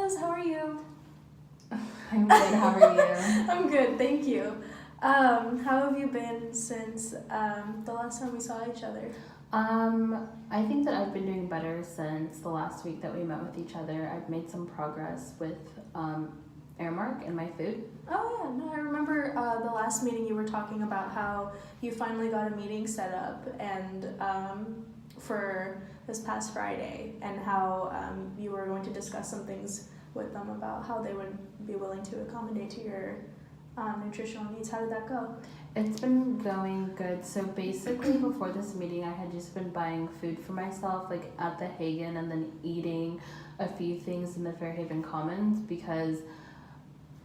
Liz, how are you? I'm good, how are you? I'm good, thank you. How have you been since the last time we saw each other? I think that I've been doing better since the last week that we met with each other. I've made some progress with Airmark and my food. Oh yeah, no, I remember the last meeting you were talking about how you finally got a meeting set up and for this past Friday, and how you were going to discuss some things with them about how they would be willing to accommodate to your nutritional needs. How did that go? It's been going good. So basically before this meeting I had just been buying food for myself like at the Hagen and then eating a few things in the Fairhaven Commons because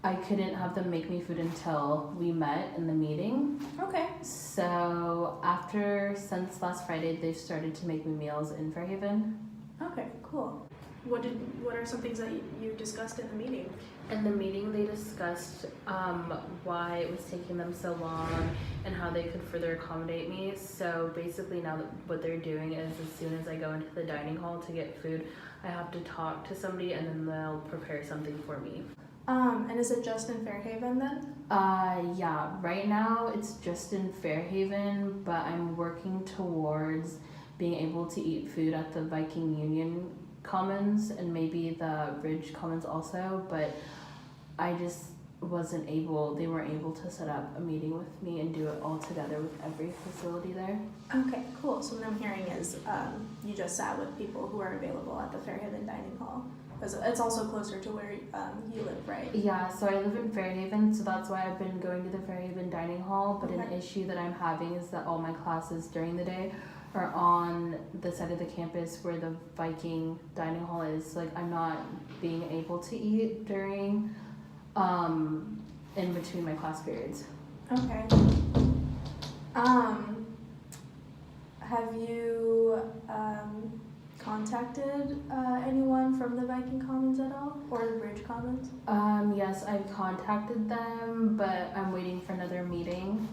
I couldn't have them make me food until we met in the meeting. Okay. So since last Friday, they've started to make me meals in Fairhaven. Okay, cool. What are some things that you discussed in the meeting? In the meeting, they discussed why it was taking them so long and how they could further accommodate me. So basically now what they're doing is as soon as I go into the dining hall to get food, I have to talk to somebody and then they'll prepare something for me. And is it just in Fairhaven then? Yeah, right now it's just in Fairhaven, but I'm working towards being able to eat food at the Viking Union Commons and maybe the Ridge Commons also, but I just they weren't able to set up a meeting with me and do it all together with every facility there. Okay, cool. So what I'm hearing is you just sat with people who are available at the Fairhaven Dining Hall. It's also closer to where you live, right? Yeah, so I live in Fairhaven, so that's why I've been going to the Fairhaven Dining Hall, but Okay. an issue that I'm having is that all my classes during the day are on the side of the campus where the Viking Dining Hall is. Like, I'm not being able to eat during, in between my class periods. Okay. Have you contacted anyone from the Viking Commons at all, or the Ridge Commons? Yes, I've contacted them, but I'm waiting for another meeting.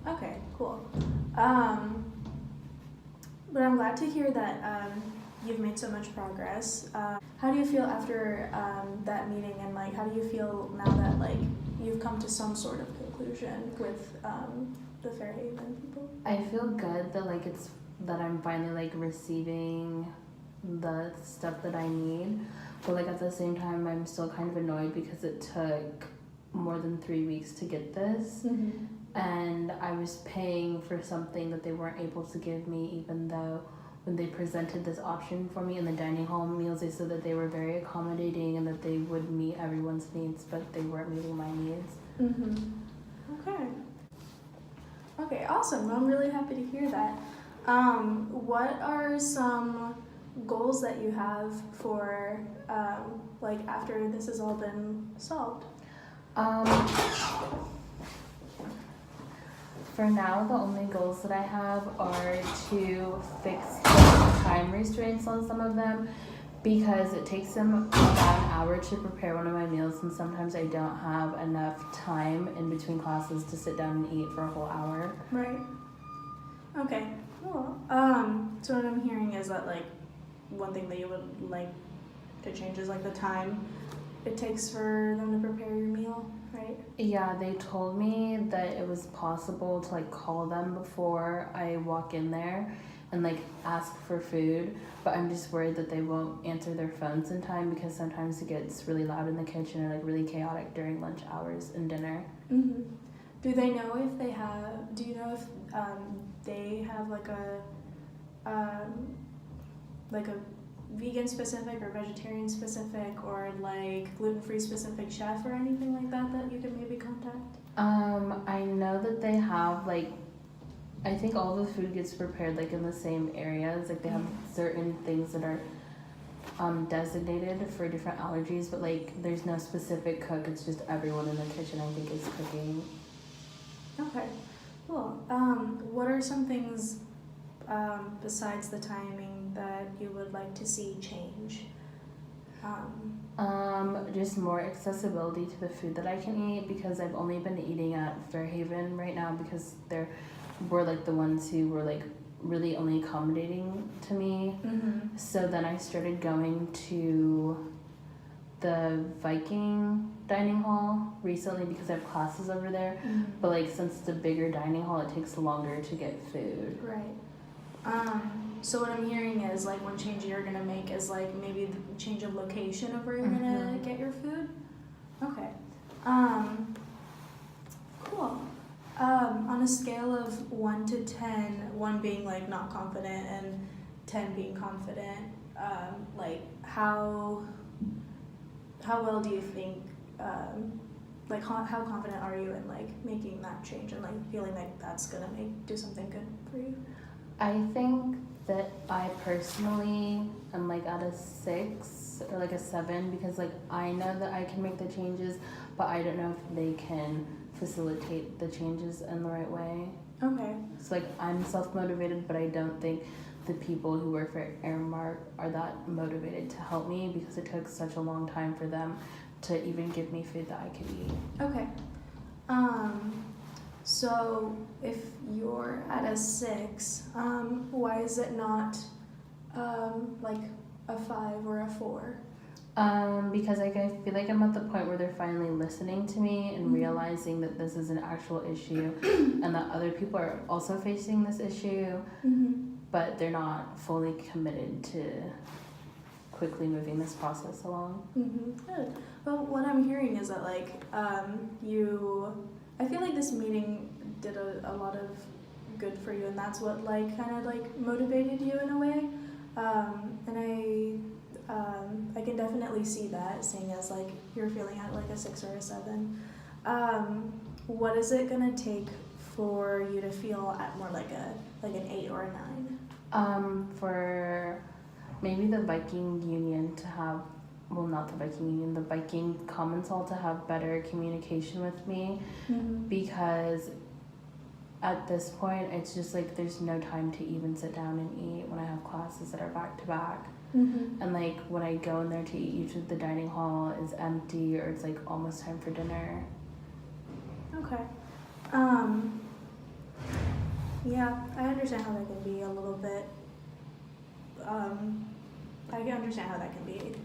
Okay, cool. But I'm glad to hear that you've made so much progress. How do you feel after that meeting, and like, how do you feel now that like you've come to some sort of conclusion with the Fairhaven people? I feel good that I'm finally like receiving the stuff that I need, but like at the same time I'm still kind of annoyed because it took more than 3 weeks to get this. Mm-hmm. And I was paying for something that they weren't able to give me, even though when they presented this option for me in the dining hall meals, they said that they were very accommodating and that they would meet everyone's needs, but they weren't meeting my needs. Mm-hmm. Okay, awesome. Well, I'm really happy to hear that. What are some goals that you have for like after this has all been solved? For now, the only goals that I have are to fix the time restraints on some of them because it takes them about an hour to prepare one of my meals, and sometimes I don't have enough time in between classes to sit down and eat for a whole hour. Right. Okay, cool. So what I'm hearing is that like one thing that you would like to change is like the time it takes for them to prepare your meal, right? Yeah, they told me that it was possible to like call them before I walk in there and like ask for food, but I'm just worried that they won't answer their phones in time because sometimes it gets really loud in the kitchen and like really chaotic during lunch hours and dinner. Mm-hmm. Do they know if they have? Do you know if they have like a vegan specific or vegetarian specific or like gluten-free specific chef or anything like that you could maybe contact? I know that they have like, I think all the food gets prepared like in the same areas. Like they have certain things that are designated for different allergies, but like there's no specific cook. It's just everyone in the kitchen I think is cooking. Okay, cool. What are some things besides the timing that you would like to see change? Just more accessibility to the food that I can eat because I've only been eating at Fairhaven right now because we're like the ones who were like really only accommodating to me. Mm-hmm. So then I started going to the Viking dining hall recently because I have classes over there. But like since it's a bigger dining hall, it takes longer to get food. Right. So what I'm hearing is like one change you're gonna make is like maybe the change of location of where you're gonna get your food. Okay. Cool. On a scale of 1 to 10, 1 being like not confident and 10 being confident, like how well do you think, like how confident are you in like making that change and like feeling like that's gonna do something good for you? I think that I personally am like at a 6 or like a 7 because like I know that I can make the changes, but I don't know if they can facilitate the changes in the right way. Okay. So like I'm self-motivated, but I don't think the people who work for Airmark are that motivated to help me because it took such a long time for them to even give me food that I could eat. Okay. So if you're at a 6, why is it not like a 5 or a 4? Because like I feel like I'm at the point where they're finally listening to me and realizing that this is an actual issue and that other people are also facing this issue, but they're not fully committed to quickly moving this process along. Good. Well, what I'm hearing is that like I feel like this meeting did a lot of good for you, and that's what like kind of like motivated you in a way. And I can definitely see that, seeing as like you're feeling at like a 6 or a 7. What is it gonna take for you to feel at more like an 8 or a 9? For maybe the Viking Union to have, well, not the Viking Union, the Viking Commons Hall to have better communication with me, because at this point it's just like there's no time to even sit down and eat when I have classes that are back to back. And like when I go in there to eat, usually the dining hall is empty or it's like almost time for dinner. Okay. Yeah, I understand how that can be a little bit, I can understand how that can be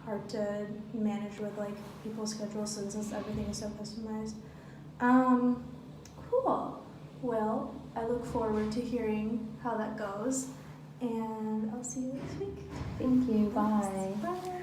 hard to manage with like people's schedules since everything is so customized. Cool. Well, I look forward to hearing how that goes, and I'll see you next week. Thank you. Bye. Bye.